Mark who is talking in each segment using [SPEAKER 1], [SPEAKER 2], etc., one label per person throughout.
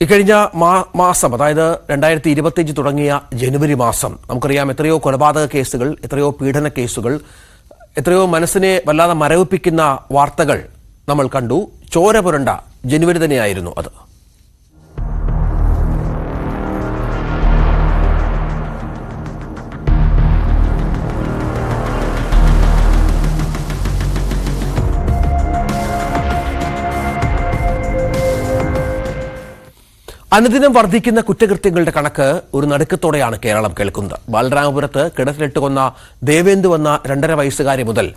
[SPEAKER 1] ഇക്കഴിഞ്ഞ മാസം, അതായത് 2025 തുടങ്ങിയ ജനുവരി മാസം, നമുക്കറിയാം എത്രയോ കൊലപാതക കേസുകൾ, എത്രയോ പീഡന കേസുകൾ, എത്രയോ മനസ്സിനെ വല്ലാതെ മരവിപ്പിക്കുന്ന വാർത്തകൾ നമ്മൾ കണ്ടു. ചോര പുരണ്ട ജനുവരി തന്നെയായിരുന്നു അത്. അനുദിനം വർദ്ധിക്കുന്ന കുറ്റകൃത്യങ്ങളുടെ കണക്ക് ഒരു നടുക്കത്തോടെയാണ് കേരളം കേൾക്കുന്നത്. ബാലരാമപുരത്ത് കിണറ്റിലിട്ട് കൊന്ന ദേവേന്ദു എന്ന 2.5 വയസ്സുകാരി മുതൽ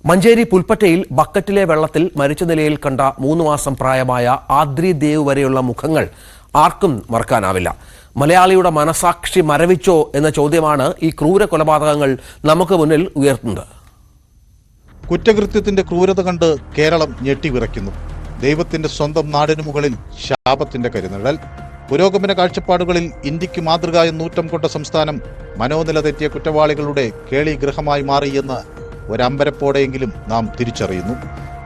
[SPEAKER 1] മഞ്ചേരി പുൽപ്പറ്റയിൽ ബക്കറ്റിലെ വെള്ളത്തിൽ മരിച്ച നിലയിൽ കണ്ട 3 മാസം പ്രായമായ ആദ്രി ദേവ് വരെയുള്ള മുഖങ്ങൾ ആർക്കും മറക്കാനാവില്ല. മലയാളിയുടെ മനസാക്ഷി മരവിച്ചോ എന്ന ചോദ്യമാണ് ഈ ക്രൂര കൊലപാതകങ്ങൾ നമുക്ക് മുന്നിൽ ഉയർത്തുന്നത്.
[SPEAKER 2] കുറ്റകൃത്യത്തിന്റെ ക്രൂരത കണ്ട് കേരളം ഞെട്ടിവിറയ്ക്കുന്നു. ദൈവത്തിന്റെ സ്വന്തം നാടിനു മുകളിൽ ശാപത്തിന്റെ കരുനിഴൽ. പുരോഗമന കാഴ്ചപ്പാടുകളിൽ ഇന്ത്യക്ക് മാതൃക എന്നൂറ്റം കൊണ്ട സംസ്ഥാനം മനോനില തെറ്റിയ കുറ്റവാളികളുടെ കേളിഗ്രഹമായി മാറിയെന്ന് ഒരമ്പരപ്പോടെയെങ്കിലും നാം തിരിച്ചറിയുന്നു.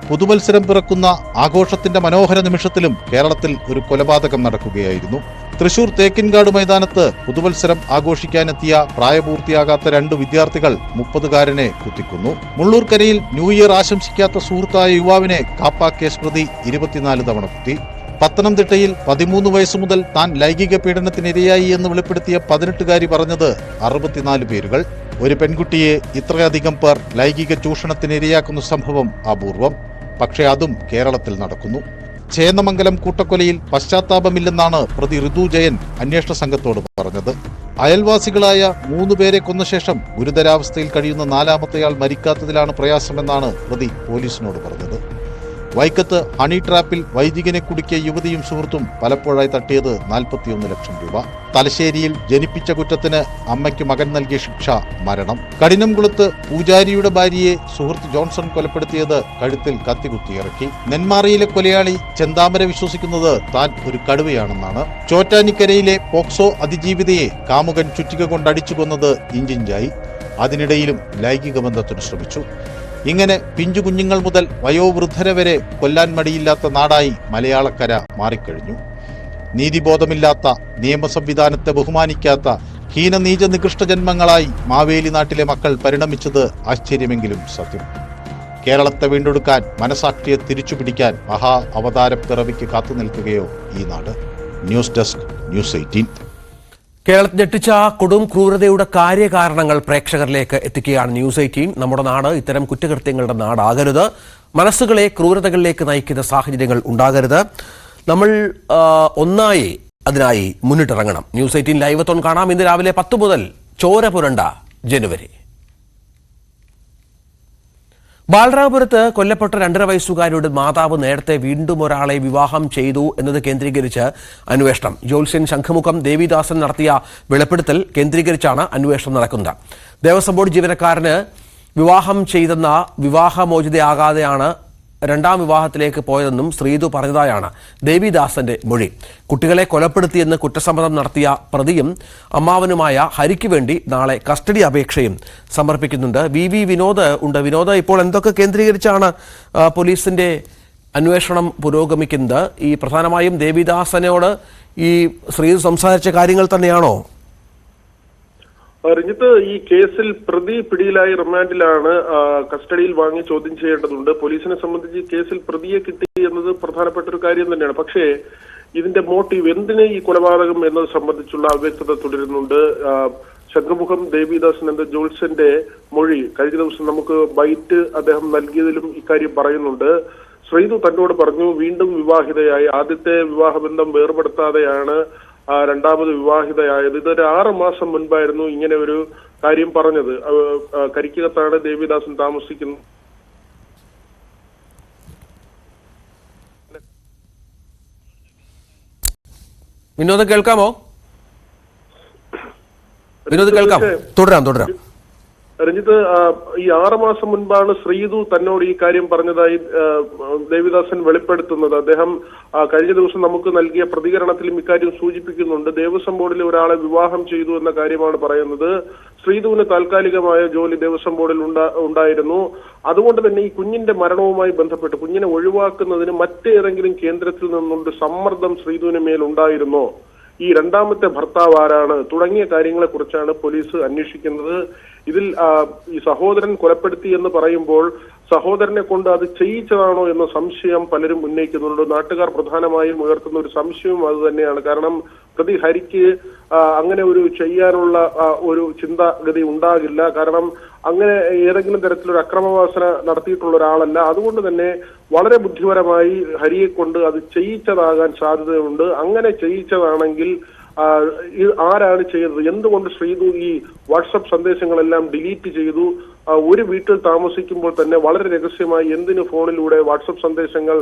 [SPEAKER 2] പുതുമത്സരം പിറക്കുന്ന ആഘോഷത്തിന്റെ മനോഹര നിമിഷത്തിലും കേരളത്തിൽ ഒരു കൊലപാതകം നടക്കുകയായിരുന്നു. തൃശൂർ തേക്കിൻകാട് മൈതാനത്ത് പുതുവത്സരം ആഘോഷിക്കാനെത്തിയ പ്രായപൂർത്തിയാകാത്ത 2 വിദ്യാർത്ഥികൾ 30-കാരനെ കുത്തിക്കൊന്നു. മുള്ളൂർക്കരയിൽ ന്യൂ ഇയർ ആശംസിക്കാത്ത സുഹൃത്തായ യുവാവിനെ കാപ്പ കേസ് പ്രതി 24 തവണ കുത്തി. പത്തനംതിട്ടയിൽ 13 വയസ്സ് മുതൽ താൻ ലൈംഗിക പീഡനത്തിനിരയായി എന്ന് വെളിപ്പെടുത്തിയ 18-കാരി പറഞ്ഞത് 64 പേരുകൾ. ഒരു പെൺകുട്ടിയെ ഇത്രയധികം പേർ ലൈംഗിക ചൂഷണത്തിനിരയാക്കുന്ന സംഭവം അപൂർവം. പക്ഷേ അതും കേരളത്തിൽ നടക്കുന്നു. ചേന്നമംഗലം കൂട്ടക്കൊലയിൽ പശ്ചാത്താപമില്ലെന്നാണ് പ്രതി ഋതു ജയൻ അന്വേഷണ സംഘത്തോട് പറഞ്ഞത്. അയൽവാസികളായ 3 പേരെ കൊന്ന ശേഷം ഗുരുതരാവസ്ഥയിൽ കഴിയുന്ന 4-മത്തെയാൾ മരിക്കാത്തതിലാണ് പ്രയാസമെന്നാണ് പ്രതി പോലീസിനോട് പറഞ്ഞത്. വൈക്കത്ത് ഹണി ട്രാപ്പിൽ വൈദികനെ കുടുക്കിയ യുവതിയും സുഹൃത്തും പലപ്പോഴായി തട്ടിയത് 41 ലക്ഷം രൂപ. തലശ്ശേരിയിൽ ജനിപ്പിച്ച കുറ്റത്തിന് അമ്മയ്ക്ക് മകൻ നൽകിയ ശിക്ഷ മരണം. കഠിനംകുളത്ത് പൂജാരിയുടെ ഭാര്യയെ സുഹൃത്ത് ജോൺസൺ കൊലപ്പെടുത്തിയത് കഴുത്തിൽ കത്തികുത്തിയിറക്കി. നെന്മാറയിലെ കൊലയാളി ചെന്താമര വിശ്വസിക്കുന്നത് താൻ ഒരു കടുവയാണെന്നാണ്. ചോറ്റാനിക്കരയിലെ പോക്സോ അതിജീവിതയെ കാമുകൻ ചുറ്റിക കൊണ്ടടിച്ചു കൊന്നത് ഇഞ്ചിഞ്ചായി. അതിനിടയിലും ലൈംഗിക ബന്ധത്തിന് ശ്രമിച്ചു. ഇങ്ങനെ പിഞ്ചു കുഞ്ഞുങ്ങൾ മുതൽ വയോവൃദ്ധരെ വരെ കൊല്ലാൻ മടിയില്ലാത്ത നാടായി മലയാളക്കര മാറിക്കഴിഞ്ഞു. നീതിബോധമില്ലാത്ത, നിയമ സംവിധാനത്തെ ബഹുമാനിക്കാത്ത ഹീനനീച നികൃഷ്ട ജന്മങ്ങളായി മാവേലി നാട്ടിലെ മക്കൾ പരിണമിച്ചത് ആശ്ചര്യമെങ്കിലും സത്യം. കേരളത്തെ വീണ്ടെടുക്കാൻ, മനസാക്ഷിയെ തിരിച്ചുപിടിക്കാൻ മഹാ അവതാര പിറവിക്ക് കാത്തുനിൽക്കുകയോ ഈ നാട്? News desk, news 18.
[SPEAKER 1] കേരളത്തിൽ ഞെട്ടിച്ച കൊടും ക്രൂരതയുടെ കാര്യകാരണങ്ങൾ പ്രേക്ഷകരിലേക്ക് എത്തിക്കുകയാണ് ന്യൂസ് 18. നമ്മുടെ നാട് ഇത്തരം കുറ്റകൃത്യങ്ങളുടെ നാടാകരുത്. മനസ്സുകളെ ക്രൂരതകളിലേക്ക് നയിക്കുന്ന സാഹചര്യങ്ങൾ ഉണ്ടാകരുത്. നമ്മൾ ഒന്നായി അതിനായി മുന്നിട്ടിറങ്ങണം. ന്യൂസ് 18 ലൈവത്തോൺ കാണാം. ഇന്ന് രാവിലെ 10 മുതൽ ചോര പുരണ്ട ജനുവരി. ബാലരാമപുരത്ത് കൊല്ലപ്പെട്ട 2.5 വയസ്സുകാരിയുടെ മാതാവ് നേരത്തെ വീണ്ടും ഒരാളെ വിവാഹം ചെയ്തു എന്നത് കേന്ദ്രീകരിച്ച് അന്വേഷണം. ജ്യോത്സ്യൻ ശംഖുമുഖം ദേവിദാസൻ നടത്തിയ വെളിപ്പെടുത്തൽ കേന്ദ്രീകരിച്ചാണ് അന്വേഷണം നടക്കുന്നത്. ദേവസ്വം ബോർഡ് ജീവനക്കാരന് വിവാഹം ചെയ്തെന്ന വിവാഹമോചിതയാകാതെയാണ് 2ാം വിവാഹത്തിലേക്ക് പോയതെന്നും ശ്രീതു പറഞ്ഞതായാണ് ദേവിദാസന്റെ മൊഴി. കുട്ടികളെ കൊലപ്പെടുത്തിയെന്ന് കുറ്റസമ്മതം നടത്തിയ പ്രതിയും അമ്മാവനുമായ ഹരിക്ക് വേണ്ടി നാളെ കസ്റ്റഡി അപേക്ഷയും സമർപ്പിക്കുന്നുണ്ട്. വി വിനോദ് ഉണ്ട്. വിനോദ്, ഇപ്പോൾ എന്തൊക്കെ കേന്ദ്രീകരിച്ചാണ് പോലീസിന്റെ അന്വേഷണം പുരോഗമിക്കുന്നത്? ഈ പ്രധാനമായും ദേവിദാസനോട് ഈ ശ്രീതു സംസാരിച്ച കാര്യങ്ങൾ തന്നെയാണോ?
[SPEAKER 3] രഞ്ജിത്ത്, ഈ കേസിൽ പ്രതി പിടിയിലായി റിമാൻഡിലാണ്. കസ്റ്റഡിയിൽ വാങ്ങി ചോദ്യം ചെയ്യേണ്ടതുണ്ട്. പോലീസിനെ സംബന്ധിച്ച് കേസിൽ പ്രതിയെ കിട്ടി എന്നത് പ്രധാനപ്പെട്ട ഒരു കാര്യം തന്നെയാണ്. പക്ഷേ ഇതിന്റെ മോട്ടീവ്, എന്തിന് ഈ കൊലപാതകം എന്നത് സംബന്ധിച്ചുള്ള അവ്യക്തത തുടരുന്നുണ്ട്. ശംഖുമുഖം ദേവിദാസൻ എന്ന ജോൾസന്റെ മൊഴി കഴിഞ്ഞ ദിവസം നമുക്ക് ബൈറ്റ് അദ്ദേഹം നൽകിയതിലും ഇക്കാര്യം പറയുന്നുണ്ട്. ശ്രീതു തന്നോട് പറഞ്ഞു വീണ്ടും വിവാഹിതയായി. ആദ്യത്തെ വിവാഹബന്ധം വേർപെടുത്താതെയാണ് 2ാമത് വിവാഹിതയായത്. ഇതൊരു 6 മാസം മുൻപായിരുന്നു ഇങ്ങനെ ഒരു കാര്യം പറഞ്ഞത്. കരിക്കകത്താണ് ദേവിദാസൻ താമസിക്കുന്നത്.
[SPEAKER 1] വിനോദ് കേൾക്കാമോ? വിനോദ് കേൾക്കാം. തുടരാം.
[SPEAKER 3] രഞ്ജിത്ത്, ഈ 6 മാസം മുൻപാണ് ശ്രീതു തന്നോട് ഈ കാര്യം പറഞ്ഞതായി ദേവിദാസൻ വെളിപ്പെടുത്തുന്നത്. അദ്ദേഹം കഴിഞ്ഞ ദിവസം നമുക്ക് നൽകിയ പ്രതികരണത്തിലും ഇക്കാര്യം സൂചിപ്പിക്കുന്നുണ്ട്. ദേവസ്വം ബോർഡിലെ ഒരാളെ വിവാഹം ചെയ്തു എന്ന കാര്യമാണ് പറയുന്നത്. ശ്രീതുവിന് താൽക്കാലികമായ ജോലി ദേവസ്വം ബോർഡിൽ ഉണ്ടായിരുന്നു. അതുകൊണ്ട് തന്നെ ഈ കുഞ്ഞിന്റെ മരണവുമായി ബന്ധപ്പെട്ട് കുഞ്ഞിനെ ഒഴിവാക്കുന്നതിന് മറ്റേതെങ്കിലും കേന്ദ്രത്തിൽ നിന്നുകൊണ്ട് സമ്മർദ്ദം ശ്രീതുവിന് മേലുണ്ടായിരുന്നോ, ഈ രണ്ടാമത്തെ ഭർത്താവ് ആരാണ് തുടങ്ങിയ കാര്യങ്ങളെ കുറിച്ചാണ് പോലീസ് അന്വേഷിക്കുന്നത്. ഇതിൽ ഈ സഹോദരൻ കൊലപ്പെടുത്തി എന്ന് പറയുമ്പോൾ സഹോദരനെ കൊണ്ട് അത് ചെയ്യിച്ചതാണോ എന്ന സംശയം പലരും ഉന്നയിക്കുന്നുണ്ട്. നാട്ടുകാർ പ്രധാനമായും ഉയർത്തുന്ന ഒരു സംശയവും അത് തന്നെയാണ്. കാരണം പ്രതി ഹരിക്ക് അങ്ങനെ ഒരു ചെയ്യാനുള്ള ഒരു ചിന്താഗതി ഉണ്ടാകില്ല. കാരണം അങ്ങനെ ഏതെങ്കിലും തരത്തിലൊരു അക്രമവാസന നടത്തിയിട്ടുള്ള ഒരാളല്ല. അതുകൊണ്ട് തന്നെ വളരെ ബുദ്ധിപരമായി ഹരിയെ കൊണ്ട് അത് ചെയ്യിച്ചതാകാൻ സാധ്യതയുണ്ട്. അങ്ങനെ ചെയ്യിച്ചതാണെങ്കിൽ ആരാണ് ചെയ്തത്, എന്തുകൊണ്ട് ശ്രീതു ഈ വാട്സപ്പ് സന്ദേശങ്ങളെല്ലാം ഡിലീറ്റ് ചെയ്തു, ഒരു വീട്ടിൽ താമസിക്കുമ്പോൾ തന്നെ വളരെ രഹസ്യമായി എന്തിന് ഫോണിലൂടെ വാട്സപ്പ് സന്ദേശങ്ങൾ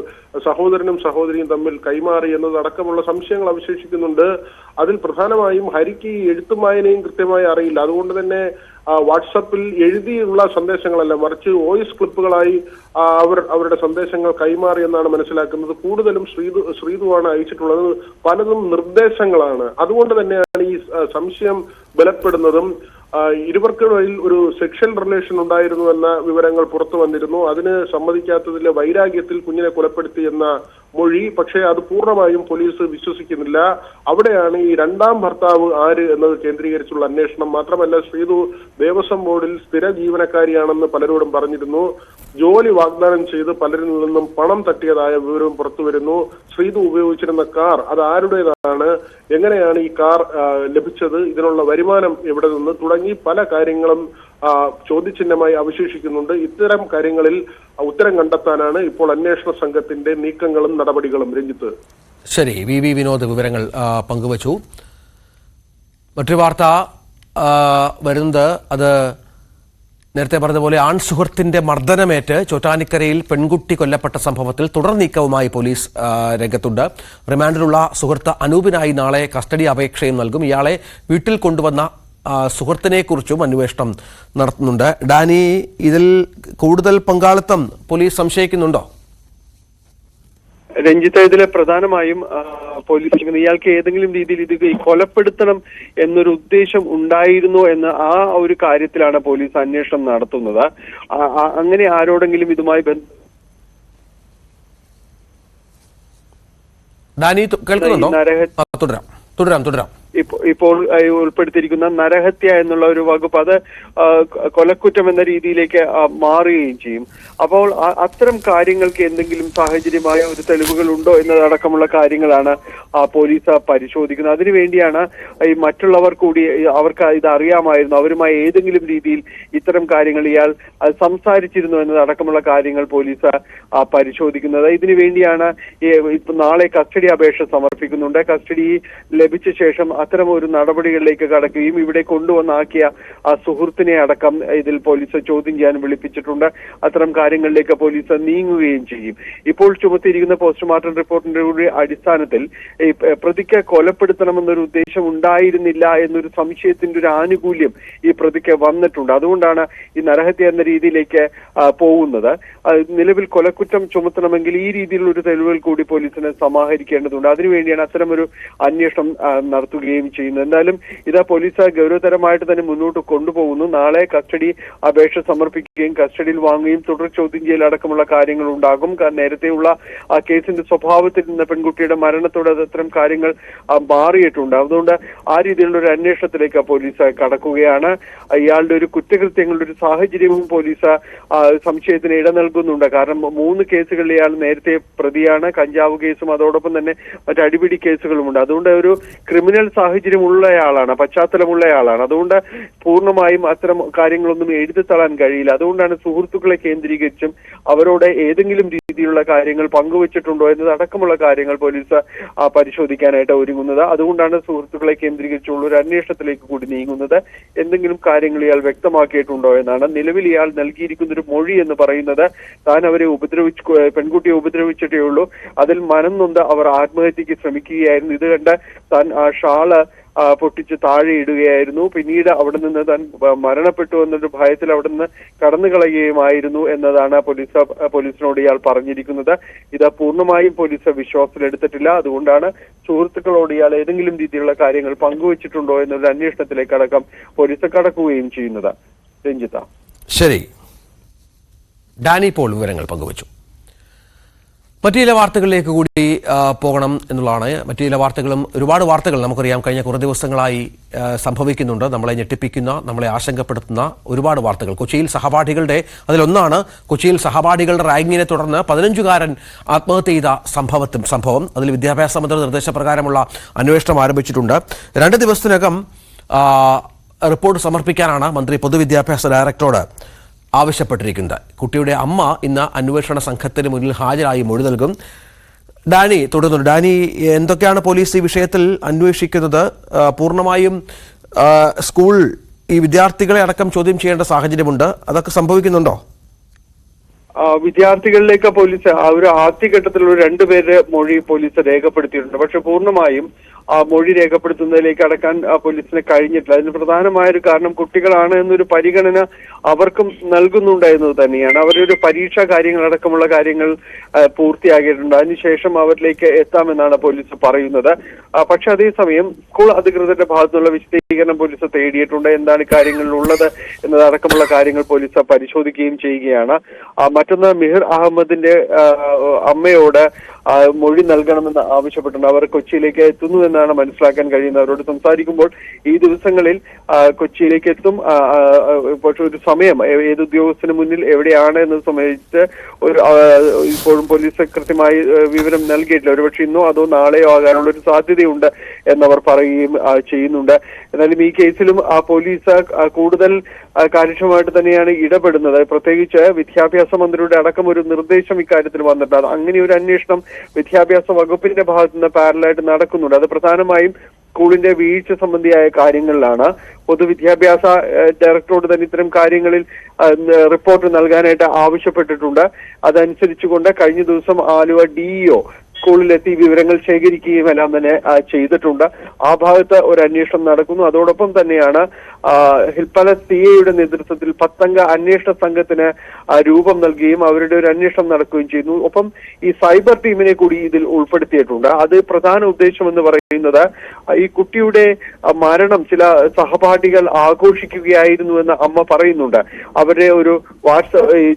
[SPEAKER 3] സഹോദരനും സഹോദരിയും തമ്മിൽ കൈമാറി എന്നതടക്കമുള്ള സംശയങ്ങൾ അവശേഷിക്കുന്നുണ്ട്. അതിൽ പ്രധാനമായും ഹരിക്ക് എഴുത്തും വായനയും കൃത്യമായി അറിയില്ല. അതുകൊണ്ട് തന്നെ വാട്സപ്പിൽ എഴുതിയുള്ള സന്ദേശങ്ങളല്ല, മറിച്ച് വോയിസ് ക്ലിപ്പുകളായി അവരുടെ സന്ദേശങ്ങൾ കൈമാറി എന്നാണ് മനസ്സിലാക്കുന്നത്. കൂടുതലും ശ്രീതുവാണ് അയച്ചിട്ടുള്ളത്. പലതും നിർദ്ദേശങ്ങളാണ്. അതുകൊണ്ട് തന്നെയാണ് ഈ സംശയം ബലപ്പെടുന്നതും. ഇരുവർക്കിടയിൽ ഒരു സെക്ഷൽ റിലേഷൻ ഉണ്ടായിരുന്നു എന്ന വിവരങ്ങൾ പുറത്തു വന്നിരുന്നു. അതിന് സമ്മതിക്കാത്തതിലെ വൈരാഗ്യത്തിൽ കുഞ്ഞിനെ കൊലപ്പെടുത്തി എന്ന മൊഴി, പക്ഷേ അത് പൂർണ്ണമായും പോലീസ് വിശ്വസിക്കുന്നില്ല. അവിടെയാണ് ഈ രണ്ടാം ഭർത്താവ് ആര് എന്നത് കേന്ദ്രീകരിച്ചുള്ള അന്വേഷണം. മാത്രമല്ല, ശ്രീതു ദേവസ്വം ബോർഡിൽ സ്ഥിര ജീവനക്കാരിയാണെന്ന് പലരോടും പറഞ്ഞിരുന്നു. ജോലി വാഗ്ദാനം ചെയ്ത് പലരിൽ നിന്നും പണം തട്ടിയതായ വിവരവും പുറത്തു വരുന്നു. ശ്രീതു ഉപയോഗിച്ചിരുന്ന കാർ അത് ആരുടേതാണ്, എങ്ങനെയാണ് ഈ കാർ ലഭിച്ചത്, ഇതിനുള്ള വരുമാനം എവിടെ നിന്ന് തുടങ്ങി പല കാര്യങ്ങളും ചോദ്യചിഹ്നമായി അവശേഷിക്കുന്നുണ്ട്. ഇത്തരം കാര്യങ്ങളിൽ ഉത്തരം കണ്ടെത്താനാണ് ഇപ്പോൾ അന്വേഷണ സംഘത്തിന്റെ നീക്കങ്ങളും നടപടികളും. രഞ്ജിത്ത്,
[SPEAKER 1] ശരി, വി വിനോദ് വിവരങ്ങൾ പങ്കുവച്ചു. മറ്റൊരു വാർത്ത വരുന്നത്, അത് നേരത്തെ പറഞ്ഞതുപോലെ ആൺ സുഹൃത്തിന്റെ മർദ്ദനമേറ്റ് ചോറ്റാനിക്കരയിൽ പെൺകുട്ടി കൊല്ലപ്പെട്ട സംഭവത്തിൽ തുടർ നീക്കവുമായി പോലീസ് രംഗത്തുണ്ട്. റിമാൻഡിലുള്ള സുഹൃത്ത് അനൂപിനായി നാളെ കസ്റ്റഡി അപേക്ഷയും നൽകും. ഇയാളെ വീട്ടിൽ കൊണ്ടുവന്ന സുഹൃത്തിനെക്കുറിച്ചും അന്വേഷണം നടത്തുന്നുണ്ട്. ഡാനി, ഇതിൽ കൂടുതൽ പങ്കാളിത്തം പോലീസ് സംശയിക്കുന്നുണ്ടോ?
[SPEAKER 4] രഞ്ജിത്ത്, ഇതിലെ പ്രധാനമായും പോലീസ് ഇയാൾക്ക് ഏതെങ്കിലും രീതിയിൽ ഇത് കൊലപ്പെടുത്തണം എന്നൊരു ഉദ്ദേശം ഉണ്ടായിരുന്നോ എന്ന ആ ഒരു കാര്യത്തിലാണ് പോലീസ് അന്വേഷണം നടത്തുന്നത്. അങ്ങനെ ആരോടെങ്കിലും ഇതുമായി
[SPEAKER 1] ഡാനി കേൾക്കുന്നുണ്ടോ? തുടരാം.
[SPEAKER 4] ഇപ്പോൾ ഉൾപ്പെടുത്തിയിരിക്കുന്ന നരഹത്യ എന്നുള്ള ഒരു വകുപ്പ്, അത് കൊലക്കുറ്റം എന്ന രീതിയിലേക്ക് മാറുകയും ചെയ്യും. അപ്പോൾ അത്തരം കാര്യങ്ങൾക്ക് എന്തെങ്കിലും സാഹചര്യമായ ഒരു തെളിവുകൾ ഉണ്ടോ എന്നതടക്കമുള്ള കാര്യങ്ങളാണ് പോലീസ് പരിശോധിക്കുന്നത്. അതിനുവേണ്ടിയാണ് ഈ മറ്റുള്ളവർ കൂടി അവർക്ക് ഇത് അറിയാമായിരുന്നു, അവരുമായി ഏതെങ്കിലും രീതിയിൽ ഇത്തരം കാര്യങ്ങൾ ഇയാൾ സംസാരിച്ചിരുന്നു എന്നതടക്കമുള്ള കാര്യങ്ങൾ പോലീസ് പരിശോധിക്കുന്നത്. ഇതിനു വേണ്ടിയാണ് ഇപ്പൊ നാളെ കസ്റ്റഡി അപേക്ഷ സമർപ്പിക്കുന്നുണ്ട്. കസ്റ്റഡി ലഭിച്ച ശേഷം അത്തരം ഒരു നടപടികളിലേക്ക് കടക്കുകയും ഇവിടെ കൊണ്ടുവന്നാക്കിയ ആ സുഹൃത്തിനെ അടക്കം ഇതിൽ പോലീസ് ചോദ്യം ചെയ്യാൻ വിളിപ്പിച്ചിട്ടുണ്ട്. അത്തരം കാര്യങ്ങളിലേക്ക് പോലീസ് നീങ്ങുകയും ചെയ്യും. ഇപ്പോൾ ചുമത്തിയിരിക്കുന്ന പോസ്റ്റ്മോർട്ടം റിപ്പോർട്ടിന്റെ കൂടി അടിസ്ഥാനത്തിൽ ഈ പ്രതിക്ക് കൊലപ്പെടുത്തണമെന്നൊരു ഉദ്ദേശം ഉണ്ടായിരുന്നില്ല എന്നൊരു സംശയത്തിന്റെ ഒരു ആനുകൂല്യം ഈ പ്രതിക്ക് വന്നിട്ടുണ്ട്. അതുകൊണ്ടാണ് ഈ നരഹത്യ എന്ന രീതിയിലേക്ക് പോകുന്നത്. നിലവിൽ കൊലക്കുറ്റം ചുമത്തണമെങ്കിൽ ഈ രീതിയിലുള്ള ഒരു തെളിവുകൾ കൂടി പോലീസിന് സമാഹരിക്കേണ്ടതുണ്ട്. അതിനുവേണ്ടിയാണ് അത്തരമൊരു അന്വേഷണം നടത്തുകയും ചെയ്യുന്നത്. എന്തായാലും ഇതാ പോലീസ് ഗൗരവതരമായിട്ട് തന്നെ മുന്നോട്ട് കൊണ്ടുപോകുന്നു. നാളെ കസ്റ്റഡി അപേക്ഷ സമർപ്പിക്കുകയും കസ്റ്റഡിയിൽ വാങ്ങുകയും തുടർ ചോദ്യം ചെയ്യൽ അടക്കമുള്ള കാര്യങ്ങൾ ഉണ്ടാകും. നേരത്തെയുള്ള ആ കേസിന്റെ സ്വഭാവത്തിൽ നിന്ന് പെൺകുട്ടിയുടെ മരണത്തോടെ അത്തരം കാര്യങ്ങൾ മാറിയിട്ടുണ്ട്. അതുകൊണ്ട് ആ രീതിയിലുള്ള ഒരു അന്വേഷണത്തിലേക്ക് പോലീസ് കടക്കുകയാണ്. ഇയാളുടെ ഒരു കുറ്റകൃത്യങ്ങളുടെ ഒരു സാഹചര്യവും പോലീസ് സംശയത്തിന് ഇട നൽകുന്നുണ്ട്. കാരണം 3 കേസുകളിൽ ഇയാൾ നേരത്തെ പ്രതിയാണ്. കഞ്ചാവ് കേസും അതോടൊപ്പം തന്നെ മറ്റ് അടിപിടി കേസുകളുമുണ്ട്. അതുകൊണ്ട് ഒരു ക്രിമിനൽ സാഹചര്യമുള്ളയാളാണ്, പശ്ചാത്തലമുള്ളയാളാണ്. അതുകൊണ്ട് പൂർണ്ണമായും അത്തരം കാര്യങ്ങളൊന്നും എഴുതിത്തള്ളാൻ കഴിയില്ല. അതുകൊണ്ടാണ് സുഹൃത്തുക്കളെ കേന്ദ്രീകരിച്ചും അവരോട് ഏതെങ്കിലും രീതിയിലുള്ള കാര്യങ്ങൾ പങ്കുവച്ചിട്ടുണ്ടോ എന്നതടക്കമുള്ള കാര്യങ്ങൾ പോലീസ് പരിശോധിക്കാനായിട്ട് ഒരുങ്ങുന്നത്. അതുകൊണ്ടാണ് സുഹൃത്തുക്കളെ കേന്ദ്രീകരിച്ചുള്ള ഒരു അന്വേഷണത്തിലേക്ക് കൂടി നീങ്ങുന്നത്. എന്തെങ്കിലും കാര്യങ്ങൾ ഇയാൾ വ്യക്തമാക്കിയിട്ടുണ്ടോ എന്നാണ്. നിലവിൽ ഇയാൾ നൽകിയിരിക്കുന്ന ഒരു മൊഴി എന്ന് പറയുന്നത് താൻ അവരെ പെൺകുട്ടിയെ ഉപദ്രവിച്ചിട്ടേ ഉള്ളൂ, അതിൽ മനം നൊന്ത് അവർ ആത്മഹത്യക്ക് ശ്രമിക്കുകയായിരുന്നു. ഇത് കണ്ട് താൻ ആ ഷാള് പൊട്ടിച്ച് താഴെ ഇടുകയായിരുന്നു. പിന്നീട് അവിടെ നിന്ന് താൻ മരണപ്പെട്ടു എന്നൊരു ഭയത്തിൽ അവിടെ നിന്ന് കടന്നു കളയുകയുമായിരുന്നു എന്നതാണ് പോലീസിനോട് ഇയാൾ പറഞ്ഞിരിക്കുന്നത്. ഇത് പൂർണ്ണമായും പോലീസ് വിശ്വാസത്തിലെടുത്തിട്ടില്ല. അതുകൊണ്ടാണ് സുഹൃത്തുക്കളോട് ഇയാൾ ഏതെങ്കിലും രീതിയിലുള്ള കാര്യങ്ങൾ പങ്കുവച്ചിട്ടുണ്ടോ എന്നൊരു അന്വേഷണത്തിലേക്കടക്കം പോലീസ് കടക്കുകയും ചെയ്യുന്നത്. രഞ്ജിത്ത.
[SPEAKER 1] ശരി, ഡാനി പോൾ വിവരങ്ങൾ പങ്കുവച്ചു. മറ്റു ചില വാർത്തകളിലേക്ക് കൂടി പോകണം എന്നുള്ളതാണ്. മറ്റു ചില വാർത്തകളും ഒരുപാട് വാർത്തകൾ നമുക്കറിയാം കഴിഞ്ഞ കുറേ ദിവസങ്ങളായി സംഭവിക്കുന്നുണ്ട്. നമ്മളെ ഞെട്ടിപ്പിക്കുന്ന, നമ്മളെ ആശങ്കപ്പെടുത്തുന്ന ഒരുപാട് വാർത്തകൾ. കൊച്ചിയിൽ സഹപാഠികളുടെ അതിലൊന്നാണ് കൊച്ചിയിൽ സഹപാഠികളുടെ റാങ്കിങ്ങിനെ തുടർന്ന് 15-കാരൻ ആത്മഹത്യ ചെയ്ത സംഭവം. അതിൽ വിദ്യാഭ്യാസ മന്ത്രി നിർദ്ദേശപ്രകാരമുള്ള അന്വേഷണം ആരംഭിച്ചിട്ടുണ്ട്. 2 ദിവസത്തിനകം റിപ്പോർട്ട് സമർപ്പിക്കാനാണ് മന്ത്രി പൊതുവിദ്യാഭ്യാസ ഡയറക്ടറോട് ആവശ്യപ്പെട്ടിരിക്കുന്നത്. കുട്ടിയുടെ അമ്മ ഇന്ന് അന്വേഷണ സംഘത്തിന് മുന്നിൽ ഹാജരായി മൊഴി നൽകും. ഡാനി തുടർന്നു. ഡാനി, എന്തൊക്കെയാണ് പോലീസ് ഈ വിഷയത്തിൽ അന്വേഷിക്കുന്നത്? പൂർണ്ണമായും സ്കൂൾ ഈ വിദ്യാർത്ഥികളെ അടക്കം ചോദ്യം ചെയ്യേണ്ട സാഹചര്യമുണ്ട്. അതൊക്കെ സംഭവിക്കുന്നുണ്ടോ?
[SPEAKER 4] വിദ്യാർത്ഥികളിലേക്ക് പോലീസ് ഒരു ആദ്യഘട്ടത്തിലുള്ള 2 പേര് മൊഴി പോലീസ് രേഖപ്പെടുത്തിയിട്ടുണ്ട്. പക്ഷെ പൂർണ്ണമായും ആ മൊഴി രേഖപ്പെടുത്തുന്നതിലേക്ക് അടക്കാൻ പോലീസിന് കഴിഞ്ഞിട്ടില്ല. അതിന് പ്രധാനമായൊരു കാരണം കുട്ടികളാണ് എന്നൊരു പരിഗണന അവർക്കും നൽകുന്നുണ്ടായിരുന്നത് തന്നെയാണ്. അവരൊരു പരീക്ഷാ കാര്യങ്ങളടക്കമുള്ള കാര്യങ്ങൾ പൂർത്തിയാക്കിയിട്ടുണ്ട്. അതിനുശേഷം അവരിലേക്ക് എത്താമെന്നാണ് പോലീസ് പറയുന്നത്. പക്ഷെ അതേസമയം സ്കൂൾ അധികൃതരുടെ ഭാഗത്തുനിന്നുള്ള വിശദീകരണം പോലീസ് തേടിയിട്ടുണ്ട്. എന്താണ് കാര്യങ്ങളിലുള്ളത് എന്നതടക്കമുള്ള കാര്യങ്ങൾ പോലീസ് പരിശോധിക്കുകയും ചെയ്യുകയാണ്. മറ്റൊന്ന്, മിഹിർ അഹമ്മദിന്റെ അമ്മയോട് മൊഴി നൽകണമെന്ന് ആവശ്യപ്പെട്ടിട്ടുണ്ട്. അവർ കൊച്ചിയിലേക്ക് എത്തുന്നു എന്നാണ് മനസ്സിലാക്കാൻ കഴിയുന്നത്. അവരോട് സംസാരിക്കുമ്പോൾ ഈ ദിവസങ്ങളിൽ കൊച്ചിയിലേക്ക് എത്തും. പക്ഷെ ഒരു സമയം ഏത് ഉദ്യോഗസ്ഥന് മുന്നിൽ എവിടെയാണ് എന്നത് സംബന്ധിച്ച് ഇപ്പോഴും പോലീസ് കൃത്യമായി വിവരം നൽകിയിട്ടില്ല. ഒരുപക്ഷെ ഇന്നോ അതോ നാളെയോ ആകാനുള്ള ഒരു സാധ്യതയുണ്ട് എന്നവർ പറയുകയും ചെയ്യുന്നുണ്ട്. എന്നാലും ഈ കേസിലും പോലീസ് കൂടുതൽ കാര്യക്ഷമമായിട്ട് തന്നെയാണ് ഇടപെടുന്നത്. പ്രത്യേകിച്ച് വിദ്യാഭ്യാസ മന്ത്രിയുടെ അടക്കം ഒരു നിർദ്ദേശം ഇക്കാര്യത്തിൽ വന്നിട്ടുണ്ട്. അങ്ങനെ ഒരു അന്വേഷണം വിദ്യാഭ്യാസ വകുപ്പിന്റെ ഭാഗത്തു നിന്ന് പാരലായിട്ട് നടക്കുന്നുണ്ട്. അത് പ്രധാനമായും സ്കൂളിന്റെ വീഴ്ച സംബന്ധിയായ കാര്യങ്ങളിലാണ്. പൊതുവിദ്യാഭ്യാസ ഡയറക്ടറോട് തന്നെ ഇത്തരം കാര്യങ്ങളിൽ റിപ്പോർട്ട് നൽകാനായിട്ട് ആവശ്യപ്പെട്ടിട്ടുണ്ട്. അതനുസരിച്ചുകൊണ്ട് കഴിഞ്ഞ ദിവസം ആലുവ DEO സ്കൂളിലെത്തി വിവരങ്ങൾ ശേഖരിക്കുകയും എല്ലാം തന്നെ ചെയ്തിട്ടുണ്ട്. ആ ഭാഗത്ത് ഒരു അന്വേഷണം നടക്കുന്നു. അതോടൊപ്പം തന്നെയാണ് ഹിൽപ്പല CAയുടെ നേതൃത്വത്തിൽ 10-അംഗ അന്വേഷണ സംഘത്തിന് രൂപം നൽകുകയും അവരുടെ ഒരു അന്വേഷണം നടക്കുകയും ചെയ്യുന്നു. ഒപ്പം ഈ സൈബർ ടീമിനെ കൂടി ഇതിൽ ഉൾപ്പെടുത്തിയിട്ടുണ്ട്. അത് പ്രധാന ഉദ്ദേശം എന്ന് പറയുന്നത് ഈ കുട്ടിയുടെ മരണം ചില സഹപാഠികൾ ആഘോഷിക്കുകയായിരുന്നു എന്ന് അമ്മ പറയുന്നുണ്ട്. അവരുടെ ഒരു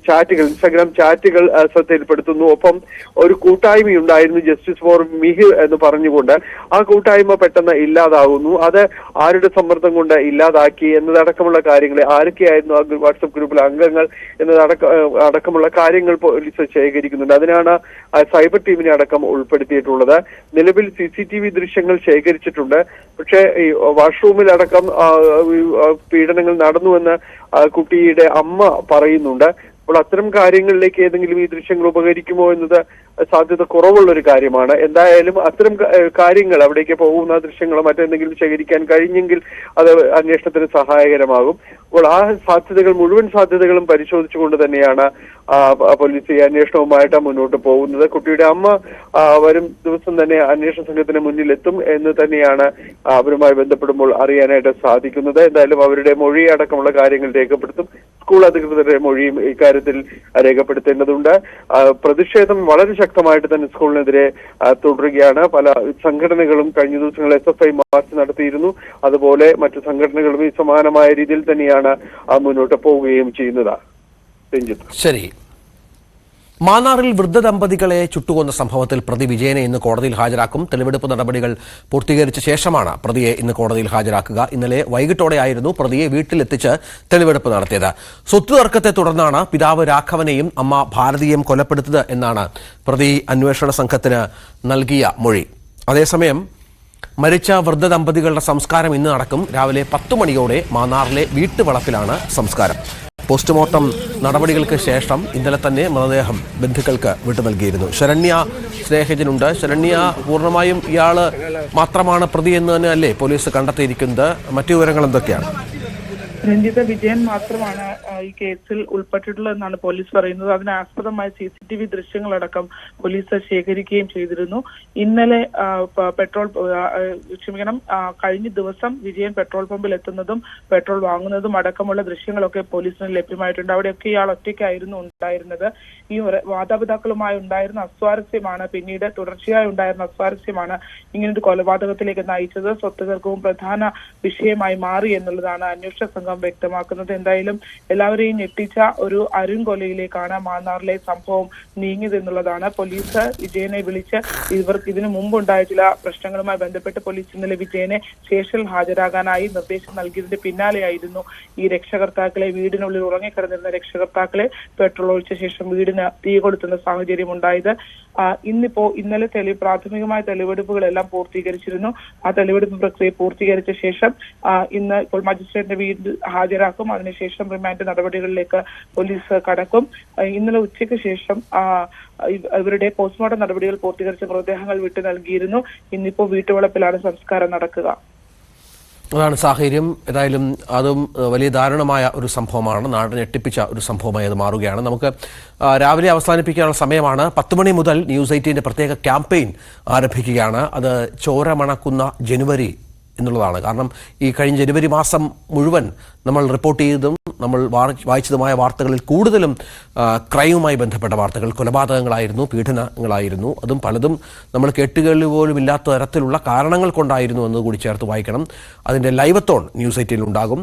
[SPEAKER 4] ചാറ്റുകൾ, ഇൻസ്റ്റാഗ്രാം ചാറ്റുകൾ ശ്രദ്ധയിൽപ്പെടുത്തുന്നു. ഒപ്പം ഒരു കൂട്ടായ്മയുണ്ടായിരുന്നു ജസ്റ്റിസ് ഫോർ മിഹിർ എന്ന് പറഞ്ഞുകൊണ്ട്. ആ കൂട്ടായ്മ പെട്ടെന്ന് ഇല്ലാതാകുന്നു. അത് ആരുടെ സമ്മർദ്ദം കൊണ്ട് ഇല്ലാതാക്കി എന്നതടക്കമുള്ള കാര്യങ്ങൾ, ആരൊക്കെയായിരുന്നു ആ വാട്സപ്പ് ഗ്രൂപ്പിലെ അംഗങ്ങൾ എന്നതടക്കമുള്ള കാര്യങ്ങൾ പോലീസ് ശേഖരിക്കുന്നുണ്ട്. അതിനാണ് സൈബർ ടീമിനെ അടക്കം ഉൾപ്പെടുത്തിയിട്ടുള്ളത്. നിലവിൽ CCTV ദൃശ്യങ്ങൾ ശേഖരിച്ചിട്ടുണ്ട്. പക്ഷേ ഈ വാഷ്റൂമിലടക്കം പീഡനങ്ങൾ നടന്നുവെന്ന് കുട്ടിയുടെ അമ്മ പറയുന്നുണ്ട്. അപ്പോൾ അത്തരം കാര്യങ്ങളിലേക്ക് ഏതെങ്കിലും ഈ ദൃശ്യങ്ങൾ ഉപകരിക്കുമോ എന്നത് സാധ്യത കുറവുള്ള ഒരു കാര്യമാണ്. എന്തായാലും അത്തരം കാര്യങ്ങൾ, അവിടേക്ക് പോകുന്ന ദൃശ്യങ്ങളോ മറ്റെന്തെങ്കിലും ശേഖരിക്കാൻ കഴിഞ്ഞെങ്കിൽ അത് അന്വേഷണത്തിന് സഹായകരമാകും. അപ്പോൾ ആ മുഴുവൻ സാധ്യതകളും പരിശോധിച്ചുകൊണ്ട് തന്നെയാണ് പോലീസ് ഈ അന്വേഷണവുമായിട്ട് മുന്നോട്ട് പോകുന്നത്. കുട്ടിയുടെ അമ്മ വരും ദിവസം തന്നെ അന്വേഷണ സംഘത്തിന് മുന്നിലെത്തും എന്ന് തന്നെയാണ് അവരുമായി ബന്ധപ്പെടുമ്പോൾ അറിയാനായിട്ട് സാധിക്കുന്നത്. എന്തായാലും അവരുടെ മൊഴി അടക്കമുള്ള കാര്യങ്ങൾ രേഖപ്പെടുത്തും. സ്കൂൾ അധികൃതരുടെ മൊഴിയും ഇക്കാര്യത്തിൽ രേഖപ്പെടുത്തേണ്ടതുണ്ട്. പ്രതിഷേധം വളരെ ശക്തമായിട്ട് തന്നെ സ്കൂളിനെതിരെ തുടരുകയാണ്. പല സംഘടനകളും കഴിഞ്ഞ ദിവസങ്ങളിൽ SFI മാർച്ച് നടത്തിയിരുന്നു. അതുപോലെ മറ്റു സംഘടനകളും ഈ സമാനമായ രീതിയിൽ തന്നെയാണ് മുന്നോട്ട് പോവുകയും ചെയ്യുന്നത്.
[SPEAKER 1] ശരി. മാന്നാറിൽ വൃദ്ധ ദമ്പതികളെ ചുട്ടുകൊന്ന സംഭവത്തിൽ പ്രതി വിജയനെ ഇന്ന് കോടതിയിൽ ഹാജരാക്കും. തെളിവെടുപ്പ് നടപടികൾ പൂർത്തീകരിച്ച ശേഷമാണ് പ്രതിയെ ഇന്ന് കോടതിയിൽ ഹാജരാക്കുക. ഇന്നലെ വൈകിട്ടോടെയായിരുന്നു പ്രതിയെ വീട്ടിലെത്തിച്ച് തെളിവെടുപ്പ് നടത്തിയത്. സ്വത്ത് തർക്കത്തെ തുടർന്നാണ് പിതാവ് രാഘവനെയും അമ്മ ഭാരതിയെയും കൊലപ്പെടുത്തത് എന്നാണ് പ്രതി അന്വേഷണ സംഘത്തിന് നൽകിയ മൊഴി. അതേസമയം മരിച്ച വൃദ്ധ ദമ്പതികളുടെ സംസ്കാരം ഇന്ന് നടക്കും. രാവിലെ 10 മണിയോടെ മാന്നാറിലെ വീട്ടുവളപ്പിലാണ് സംസ്കാരം. പോസ്റ്റ്മോർട്ടം നടപടികൾക്ക് ശേഷം ഇന്നലെ തന്നെ മൃതദേഹം ബന്ധുക്കൾക്ക് വിട്ടു നൽകിയിരുന്നു. ശരണ്യ സ്നേഹജനുണ്ട്. ശരണ്യ, പൂർണ്ണമായും ഇയാള് മാത്രമാണ് പ്രതി എന്ന് തന്നെ അല്ലേ പോലീസ് കണ്ടെത്തിയിരിക്കുന്നത്? മറ്റു വിവരങ്ങൾ എന്തൊക്കെയാണ്?
[SPEAKER 5] രഞ്ജിത, വിജയൻ മാത്രമാണ് ഈ കേസിൽ ഉൾപ്പെട്ടിട്ടുള്ളതെന്നാണ് പോലീസ് പറയുന്നത്. അതിനാസ്പദമായ CCTV ദൃശ്യങ്ങളടക്കം പോലീസ് ശേഖരിക്കുകയും ചെയ്തിരുന്നു. ഇന്നലെ കഴിഞ്ഞ ദിവസം വിജയൻ പെട്രോൾ പമ്പിൽ എത്തുന്നതും പെട്രോൾ വാങ്ങുന്നതും അടക്കമുള്ള ദൃശ്യങ്ങളൊക്കെ പോലീസിന് ലഭ്യമായിട്ടുണ്ട്. അവിടെയൊക്കെ ഇയാൾ ഒറ്റയ്ക്കായിരുന്നു ഉണ്ടായിരുന്നത്. ഈ മാതാപിതാക്കളുമായി ഉണ്ടായിരുന്ന അസ്വാരസ്യമാണ്, പിന്നീട് തുടർച്ചയായി ഉണ്ടായിരുന്ന അസ്വാരസ്യമാണ് ഇങ്ങനൊരു കൊലപാതകത്തിലേക്ക് നയിച്ചത്. സ്വത്ത് തർക്കവും പ്രധാന വിഷയമായി മാറി എന്നുള്ളതാണ് അന്വേഷണ സംഘം വ്യക്തമാക്കുന്നത്. എന്തായാലും എല്ലാവരെയും ഞെട്ടിച്ച ഒരു അരുംകൊലയിലേക്കാണ് മാന്നാറിലെ സംഭവം നീങ്ങിയത് എന്നുള്ളതാണ്. പോലീസ് വിജയനെ വിളിച്ച് ഇതിനു മുമ്പുണ്ടായ ചില പ്രശ്നങ്ങളുമായി ബന്ധപ്പെട്ട് പോലീസ് ഇന്നലെ വിജയനെ സ്റ്റേഷനിൽ ഹാജരാകാനായി നിർദ്ദേശം നൽകിയതിന്റെ പിന്നാലെയായിരുന്നു ഈ രക്ഷകർത്താക്കളെ, വീടിനുള്ളിൽ ഉറങ്ങിക്കിടന്നിരുന്ന രക്ഷകർത്താക്കളെ പെട്രോൾ ഒഴിച്ച ശേഷം വീടിന് തീ കൊളുത്തുന്ന സാഹചര്യം ഉണ്ടായത്. ഇന്നലെ പ്രാഥമികമായ തെളിവെടുപ്പുകളെല്ലാം പൂർത്തീകരിച്ചിരുന്നു. ആ തെളിവെടുപ്പ് പ്രക്രിയ പൂർത്തീകരിച്ച ശേഷം ഇന്ന് ഇപ്പോൾ മജിസ്ട്രേറ്റിന്റെ വീട്ടിൽ ഹാജരാക്കും. അതിനുശേഷം റിമാൻഡ് നടപടികളിലേക്ക് പോലീസ് കടക്കും. ഇന്നലെ ഉച്ചയ്ക്ക് ശേഷം ഇവരുടെ പോസ്റ്റ്മോർട്ടം നടപടികൾ പൂർത്തീകരിച്ച മൃതദേഹങ്ങൾ വിട്ടു നൽകിയിരുന്നു. ഇന്നിപ്പോ വീട്ടുവളപ്പിലാണ് സംസ്കാരം നടക്കുക.
[SPEAKER 1] അതാണ് സാഹചര്യം. ഏതായാലും അതും വലിയ ദാരുണമായ ഒരു സംഭവമാണ്, നാടിനെ ഞെട്ടിപ്പിച്ച ഒരു സംഭവമായി അത് മാറുകയാണ്. നമുക്ക് രാവിലെ അവസാനിപ്പിക്കാനുള്ള സമയമാണ്. 10 മണി മുതൽ ന്യൂസ് 18 പ്രത്യേക ക്യാമ്പയിൻ ആരംഭിക്കുകയാണ്. അത് ചോര മണക്കുന്ന ജനുവരി എന്നുള്ളതാണ്. കാരണം ഈ കഴിഞ്ഞ ജനുവരി മാസം മുഴുവൻ നമ്മൾ റിപ്പോർട്ട് ചെയ്തതും നമ്മൾ വായിച്ചതുമായ വാർത്തകളിൽ കൂടുതലും ക്രൈമുമായി ബന്ധപ്പെട്ട വാർത്തകൾ, കൊലപാതകങ്ങളായിരുന്നു, പീഡനങ്ങളായിരുന്നു. അതും പലതും നമ്മൾ കേട്ടുകേൾവി പോലും ഇല്ലാത്ത തരത്തിലുള്ള കാരണങ്ങൾ കൊണ്ടായിരുന്നു എന്നതുകൂടി ചേർത്ത് വായിക്കണം. അതിൻ്റെ ലൈവത്തോൺ ന്യൂസ് 18 ഉണ്ടാകും.